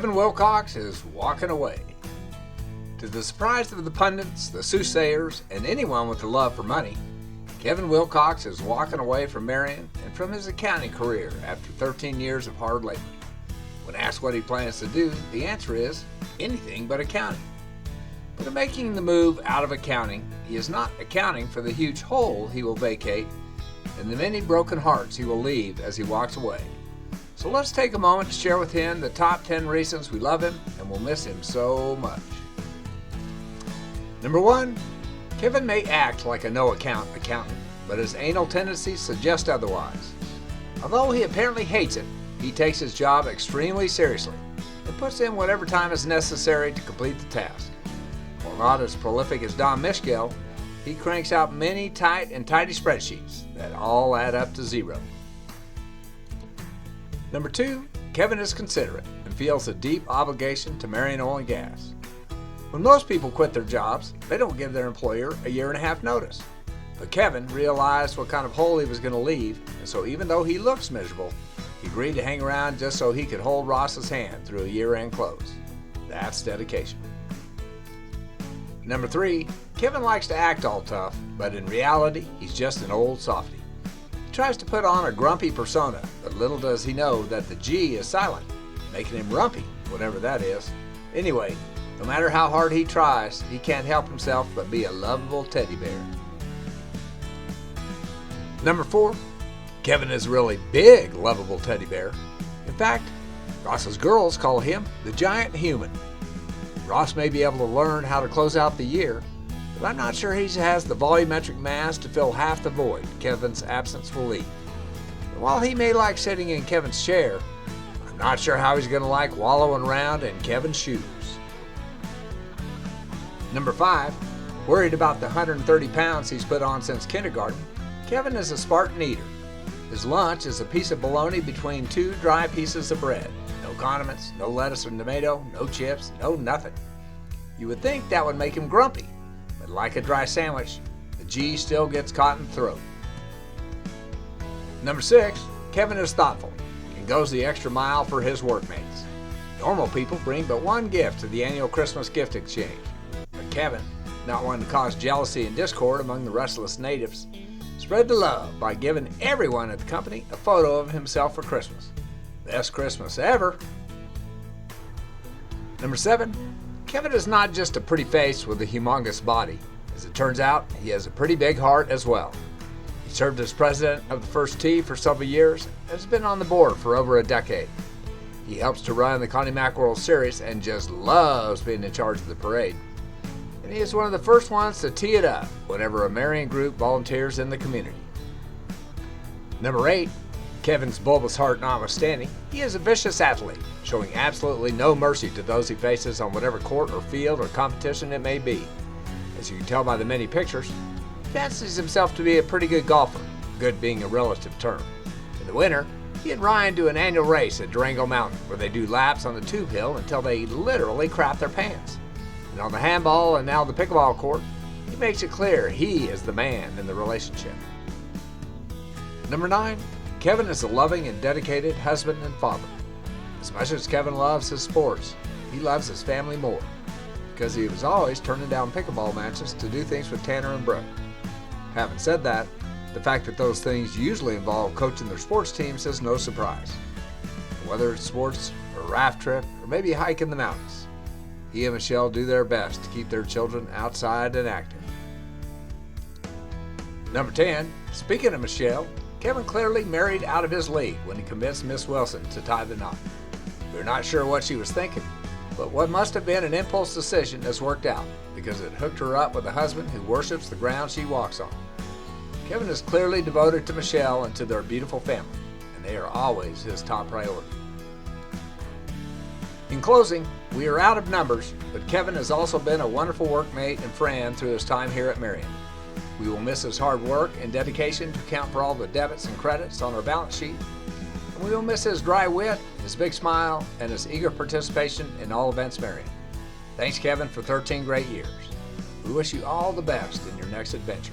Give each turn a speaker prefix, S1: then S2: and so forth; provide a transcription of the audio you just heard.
S1: Kevin Wilcox is walking away. To the surprise of the pundits, the soothsayers, and anyone with a love for money, Kevin Wilcox is walking away from Merrion and from his accounting career after 13 years of hard labor. When asked what he plans to do, the answer is anything but accounting. But in making the move out of accounting, he is not accounting for the huge hole he will vacate and the many broken hearts he will leave as he walks away. So let's take a moment to share with him the top 10 reasons we love him and will miss him so much. Number 1, Kevin may act like a no-account accountant, but his anal tendencies suggest otherwise. Although he apparently hates it, he takes his job extremely seriously and puts in whatever time is necessary to complete the task. While not as prolific as Don Mishkel, he cranks out many tight and tidy spreadsheets that all add up to zero. Number 2, Kevin is considerate and feels a deep obligation to Merrion Oil Gas. When most people quit their jobs, they don't give their employer a year-and-a-half notice. But Kevin realized what kind of hole he was going to leave, and so even though he looks miserable, he agreed to hang around just so he could hold Ross's hand through a year-end close. That's dedication. Number 3, Kevin likes to act all tough, but in reality, he's just an old softy. He tries to put on a grumpy persona, but little does he know that the G is silent, making him rumpy, whatever that is. Anyway, no matter how hard he tries, he can't help himself but be a lovable teddy bear. Number 4, Kevin is a really big, lovable teddy bear. In fact, Ross's girls call him the giant human. Ross may be able to learn how to close out the year, but I'm not sure he has the volumetric mass to fill half the void Kevin's absence will leave. And while he may like sitting in Kevin's chair, I'm not sure how he's going to like wallowing around in Kevin's shoes. Number 5, worried about the 130 pounds he's put on since kindergarten, Kevin is a Spartan eater. His lunch is a piece of bologna between 2 dry pieces of bread. No condiments, no lettuce or tomato, no chips, no nothing. You would think that would make him grumpy, but like a dry sandwich, the G still gets caught in the throat. Number 6, Kevin is thoughtful and goes the extra mile for his workmates. Normal people bring but one gift to the annual Christmas gift exchange. But Kevin, not wanting to cause jealousy and discord among the restless natives, spread the love by giving everyone at the company a photo of himself for Christmas. Best Christmas ever. Number 7, Kevin is not just a pretty face with a humongous body. As it turns out, he has a pretty big heart as well. He served as president of the First Tee for several years and has been on the board for over a decade. He helps to run the Connie Mack World Series and just loves being in charge of the parade. And he is one of the first ones to tee it up whenever a Merrion group volunteers in the community. Number 8, Kevin's bulbous heart notwithstanding, he is a vicious athlete, showing absolutely no mercy to those he faces on whatever court or field or competition it may be. As you can tell by the many pictures, he fancies himself to be a pretty good golfer, good being a relative term. In the winter, he and Ryan do an annual race at Durango Mountain where they do laps on the tube hill until they literally crap their pants. And on the handball and now the pickleball court, he makes it clear he is the man in the relationship. Number 9, Kevin is a loving and dedicated husband and father. As much as Kevin loves his sports, he loves his family more, because he was always turning down pickleball matches to do things with Tanner and Brooke. Having said that, the fact that those things usually involve coaching their sports teams is no surprise. Whether it's sports, or a raft trip, or maybe a hike in the mountains, he and Michelle do their best to keep their children outside and active. Number 10, speaking of Michelle, Kevin clearly married out of his league when he convinced Miss Wilson to tie the knot. We're not sure what she was thinking, but what must have been an impulse decision has worked out because it hooked her up with a husband who worships the ground she walks on. Kevin is clearly devoted to Michelle and to their beautiful family, and they are always his top priority. In closing, we are out of numbers, but Kevin has also been a wonderful workmate and friend through his time here at Merrion. We will miss his hard work and dedication to account for all the debits and credits on our balance sheet. And we will miss his dry wit, his big smile, and his eager participation in all events Merrion. Thanks, Kevin, for 13 great years. We wish you all the best in your next adventure.